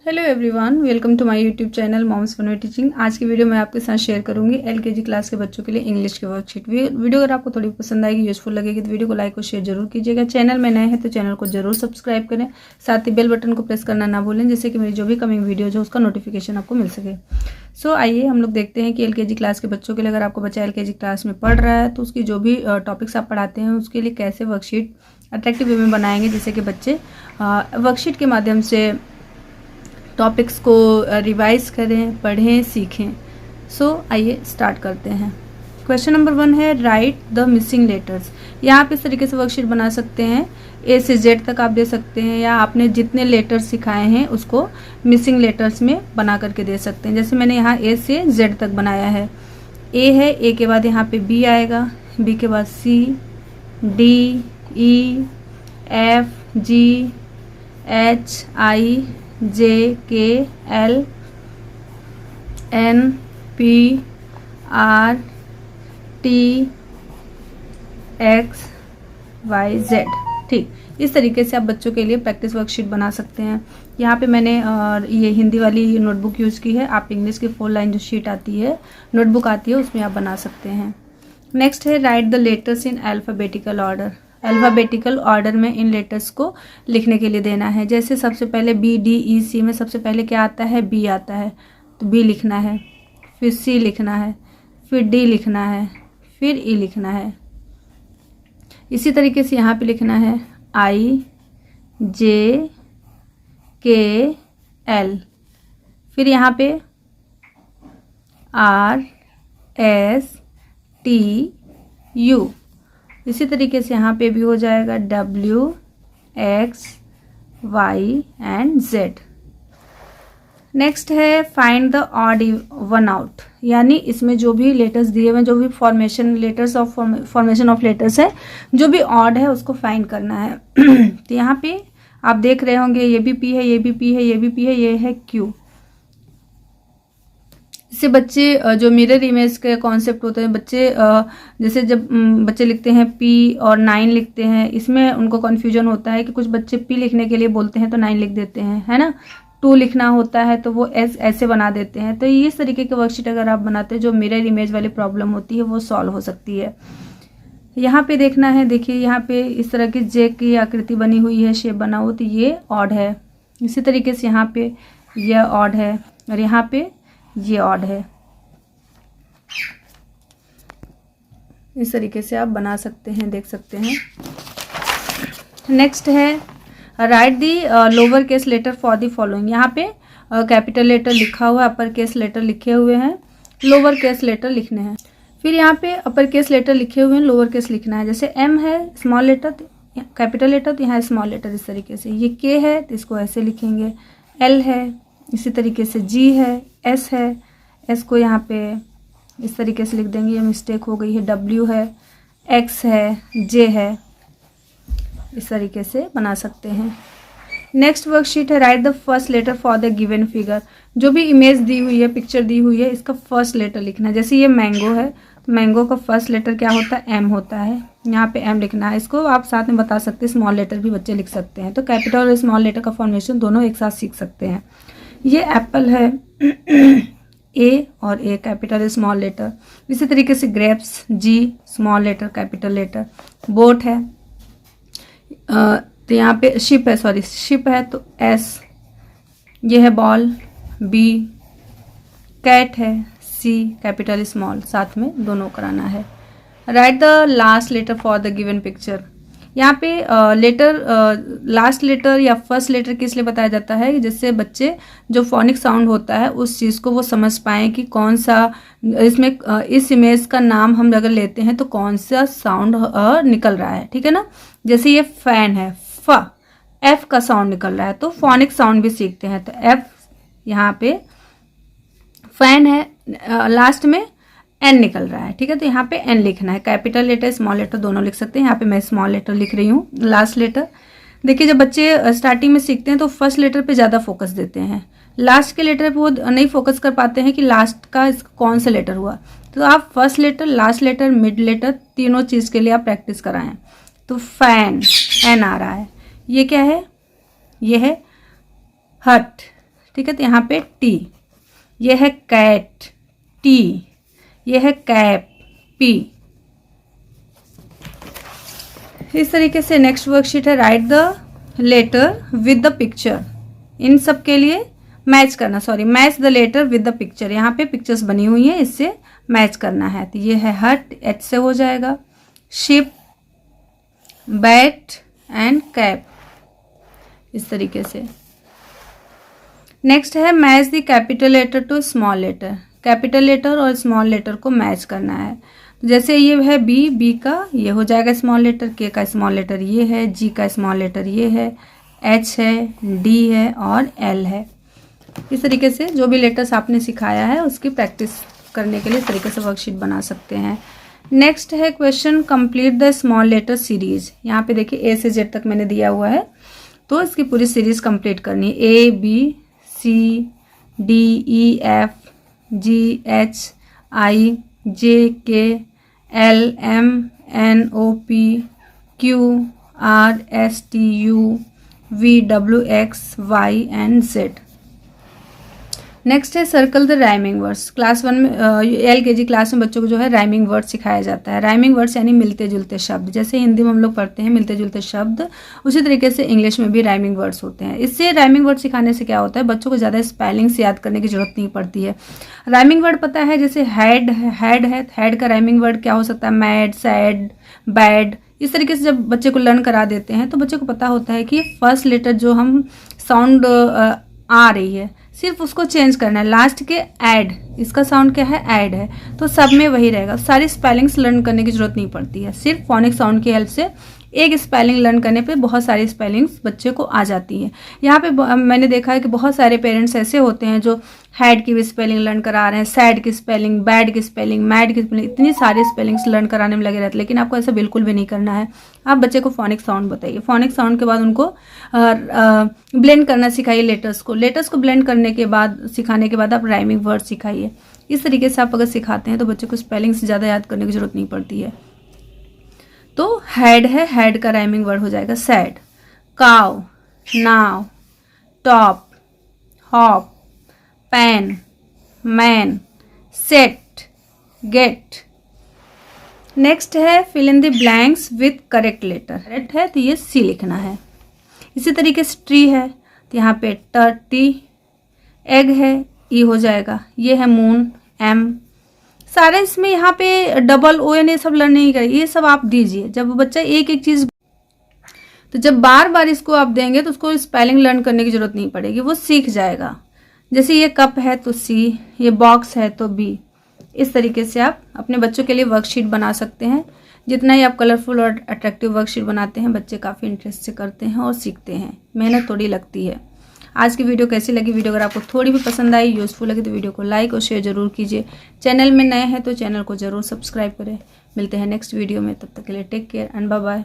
Hello everyone, welcome to my YouTube channel moms fun teaching. आज की video मैं आपके साथ शेयर करूंगी एलकेजी क्लास के बच्चों के लिए इंग्लिश की वर्कशीट। वीडियो अगर आपको थोड़ी पसंद आएगी, यूजफुल लगेगी तो वीडियो को लाइक और शेयर जरूर कीजिएगा। चैनल में नए हैं तो चैनल को जरूर सब्सक्राइब करें, साथ ही बेल बटन को प्रेस करना ना भूलें, जिससे कि मेरी जो भी कमिंग वीडियो है उसका नोटिफिकेशन आपको मिल सके। सो आइए हम लोग देखते हैं कि एलकेजी क्लास के बच्चों के लिए, अगर आपको बच्चा एलकेजी क्लास में पढ़ रहा है तो उसकी जो भी टॉपिक्स आप पढ़ाते हैं उसके लिए कैसे वर्कशीट अट्रैक्टिव वे में बनाएंगे, जिससे कि बच्चे वर्कशीट के माध्यम से टॉपिक्स को रिवाइज करें, पढ़ें, सीखें। सो आइए स्टार्ट करते हैं। क्वेश्चन नंबर 1 है राइट द मिसिंग लेटर्स। यहाँ आप इस तरीके से वर्कशीट बना सकते हैं, ए से जेड तक आप दे सकते हैं, या आपने जितने लेटर्स सिखाए हैं उसको मिसिंग लेटर्स में बना करके दे सकते हैं। जैसे मैंने यहाँ ए से जेड तक बनाया है। ए है, ए के बाद यहाँ पे बी आएगा, बी के बाद C, D, E, F, G, H, I, J, K, L, N, P, R, T, X, Y, Z. ठीक, इस तरीके से आप बच्चों के लिए प्रैक्टिस वर्कशीट बना सकते हैं। यहाँ पे मैंने ये हिंदी वाली नोटबुक यूज़ की है। आप इंग्लिश की 4 लाइन जो शीट आती है, नोटबुक आती है, उसमें आप बना सकते हैं। नेक्स्ट है write the letters in alphabetical order. Alphabetical order में इन लेटर्स को लिखने के लिए देना है। जैसे सबसे पहले बी, डी, ई, सी में सबसे पहले क्या आता है? बी आता है, तो बी लिखना है, फिर सी लिखना है, फिर डी लिखना है, फिर ई लिखना है। इसी तरीके से यहाँ पे लिखना है आई, जे, के, एल, फिर यहाँ पे आर, एस, टी, यू। इसी तरीके से यहाँ पे भी हो जाएगा W, X, Y and Z। Next है find the odd one out, यानी इसमें जो भी लेटर्स दिए हुए, जो भी फॉर्मेशन ऑफ लेटर्स है, जो भी ऑड है उसको फाइंड करना है। तो यहाँ पे आप देख रहे होंगे ये भी P है, ये भी P है, ये भी P है, ये है Q। इससे बच्चे जो मिरर इमेज के कॉन्सेप्ट होते हैं, बच्चे जैसे जब बच्चे लिखते हैं P और 9 लिखते हैं, इसमें उनको कन्फ्यूजन होता है कि कुछ बच्चे P लिखने के लिए बोलते हैं तो 9 लिख देते हैं, है ना। 2 लिखना होता है तो वो S ऐसे बना देते हैं। तो इस तरीके के वर्कशीट अगर आप बनाते हैं, जो मिरर इमेज वाली प्रॉब्लम होती है वो सॉल्व हो सकती है। यहाँ पे देखना है, देखिए यहाँ पे इस तरह की जे की आकृति बनी हुई है, शेप बना हुआ, तो ये ऑड है। इसी तरीके से यहाँ पे यह ऑड है और यहाँ पे ये ऑड है। इस तरीके से आप बना सकते हैं, देख सकते हैं। नेक्स्ट है write the lower case letter for the following. यहाँ पे कैपिटल लेटर लिखा हुआ है, अपर केस लेटर लिखे हुए हैं, लोअर केस लेटर लिखने हैं। फिर यहाँ पे अपर केस लेटर लिखे हुए हैं, लोअर केस लिखना है। जैसे M है स्मॉल लेटर, कैपिटल लेटर, तो यहाँ स्मॉल लेटर इस तरीके से। ये K है तो इसको ऐसे लिखेंगे, L है, इसी तरीके से G है, S है, S को यहाँ पे इस तरीके से लिख देंगे, ये मिस्टेक हो गई है। W है, X है, J है, इस तरीके से बना सकते हैं। नेक्स्ट वर्कशीट है write the first letter for the given figure. जो भी इमेज दी हुई है, पिक्चर दी हुई है, इसका फर्स्ट लेटर लिखना है। जैसे ये मैंगो है तो मैंगो का फर्स्ट लेटर क्या होता है? M होता है। यहाँ पे M लिखना है। इसको आप साथ में बता सकते हैं, स्मॉल लेटर भी बच्चे लिख सकते हैं, तो कैपिटल और स्मॉल लेटर का फॉर्मेशन दोनों एक साथ सीख सकते हैं। ये एप्पल है, A और A कैपिटल स्मॉल लेटर। इसी तरीके से grapes, G small letter capital letter. Boat है तो यहाँ पे शिप है, सॉरी शिप है तो S। ये है बॉल, B। कैट है, C कैपिटल स्मॉल, साथ में दोनों कराना है। Write the last letter for the given picture. यहाँ पे लास्ट लेटर या फर्स्ट लेटर किस लिए बताया जाता है, जिससे बच्चे जो फोनिक साउंड होता है उस चीज़ को वो समझ पाएँ कि कौन सा इसमें इस इमेज का नाम हम अगर लेते हैं तो कौन सा साउंड निकल रहा है, ठीक है ना। जैसे ये फैन है, F का साउंड निकल रहा है, तो फोनिक साउंड भी सीखते हैं। तो F, यहाँ पे फैन है, लास्ट में N निकल रहा है, ठीक है, तो यहाँ पे N लिखना है। कैपिटल लेटर स्मॉल लेटर दोनों लिख सकते हैं। यहाँ पे मैं स्मॉल लेटर लिख रही हूँ, लास्ट लेटर। देखिए जब बच्चे स्टार्टिंग में सीखते हैं तो फर्स्ट लेटर पे ज़्यादा फोकस देते हैं, लास्ट के लेटर पे वो नहीं फोकस कर पाते हैं कि लास्ट का कौन सा लेटर हुआ। तो आप first letter, last letter, mid letter, तीनों चीज़ के लिए आप प्रैक्टिस कराएं। तो फैन, N आ रहा है। ये क्या है? ये है हट, ठीक है। तो यहाँ पे टी, ये है कैट, टी, ये है कैप, पी। इस तरीके से नेक्स्ट वर्कशीट है write the letter with the picture. इन सब के लिए मैच करना, match the letter with the picture. यहाँ पे पिक्चर्स बनी हुई हैं, इससे मैच करना है। तो ये है हट, एच से हो जाएगा, शिप, बैट एंड कैप, इस तरीके से। नेक्स्ट है match the capital letter to small letter. Capital letter और स्मॉल लेटर को मैच करना है। जैसे ये है बी, बी का ये हो जाएगा स्मॉल लेटर, के का स्मॉल लेटर ये है, जी का स्मॉल लेटर ये है, एच है, डी है और एल है। इस तरीके से जो भी लेटर्स आपने सिखाया है उसकी प्रैक्टिस करने के लिए इस तरीके से वर्कशीट बना सकते हैं। नेक्स्ट है question complete the small letter series. यहाँ पे देखिए ए से जेड तक मैंने दिया हुआ है, तो इसकी पूरी सीरीज कंप्लीट करनी है। A, B, C, D, E, F, G, H, I, J, K, L, M, N, O, P, Q, R, S, T, U, V, W, X, Y and Z. Next है circle the rhyming words. Class 1 में LKG class में बच्चों को जो है rhyming word सिखाया जाता है। राइमिंग वर्ड्स यानी मिलते जुलते शब्द। जैसे हिंदी में हम लोग पढ़ते हैं मिलते जुलते शब्द, उसी तरीके से इंग्लिश में भी राइमिंग वर्ड्स होते हैं। इससे राइमिंग वर्ड सिखाने से क्या होता है, बच्चों को ज़्यादा स्पेलिंग्स याद करने की जरूरत नहीं पड़ती है। राइमिंग वर्ड पता है, जैसे हेड है, हेड का राइमिंग वर्ड क्या हो सकता है, मैड, सैड, बैड। इस तरीके से जब बच्चे को लर्न करा देते हैं तो बच्चे को पता होता है कि फर्स्ट लेटर जो हम साउंड आ रही है सिर्फ उसको चेंज करना है। लास्ट के ऐड, इसका साउंड क्या है, ऐड है, तो सब में वही रहेगा। सारी स्पेलिंग्स लर्न करने की जरूरत नहीं पड़ती है। सिर्फ फोनिक साउंड की हेल्प से एक स्पेलिंग लर्न करने पे बहुत सारी स्पेलिंग्स बच्चे को आ जाती हैं। यहाँ पे मैंने देखा है कि बहुत सारे पेरेंट्स ऐसे होते हैं जो हैड की भी स्पेलिंग लर्न करा रहे हैं, सैड की स्पेलिंग, बैड की स्पेलिंग, मैड की स्पेलिंग, इतनी सारी स्पेलिंग्स लर्न कराने में लगे रहते हैं। लेकिन आपको ऐसा बिल्कुल भी नहीं करना है। आप बच्चे को फोनिक साउंड बताइए, फोनिक साउंड के बाद उनको ब्लेंड करना सिखाइए लेटर्स को। लेटर्स को ब्लेंड करने के बाद, सिखाने के बाद आप राइमिंग वर्ड सिखाइए। इस तरीके से आप अगर सिखाते हैं तो बच्चे को स्पेलिंग से ज़्यादा याद करने की जरूरत नहीं पड़ती है। तो हेड है, हेड का राइमिंग वर्ड हो जाएगा sad. Cow, now, top, hop, pan, man, set, get. Next है fill in the blanks with correct letter. Correct है तो ये सी लिखना है। इसी तरीके से ट्री है तो यहाँ पे टी, एग है, ई हो जाएगा। ये है मून, एम। सारे इसमें यहाँ पे डबल ओ एन ये सब लर्न नहीं करें, ये सब आप दीजिए। जब बच्चा एक एक चीज़, तो जब बार बार इसको आप देंगे तो उसको स्पेलिंग लर्न करने की जरूरत नहीं पड़ेगी, वो सीख जाएगा। जैसे ये कप है तो सी, ये बॉक्स है तो बी। इस तरीके से आप अपने बच्चों के लिए वर्कशीट बना सकते हैं। जितना ही आप कलरफुल और अट्रैक्टिव वर्कशीट बनाते हैं बच्चे काफ़ी इंटरेस्ट से करते हैं और सीखते हैं। मेहनत थोड़ी लगती है। आज की वीडियो कैसी लगी? वीडियो अगर आपको थोड़ी भी पसंद आई, यूजफुल लगी तो वीडियो को लाइक और शेयर जरूर कीजिए। चैनल में नए हैं तो चैनल को जरूर सब्सक्राइब करें। मिलते हैं नेक्स्ट वीडियो में, तब तक के लिए take care and bye bye.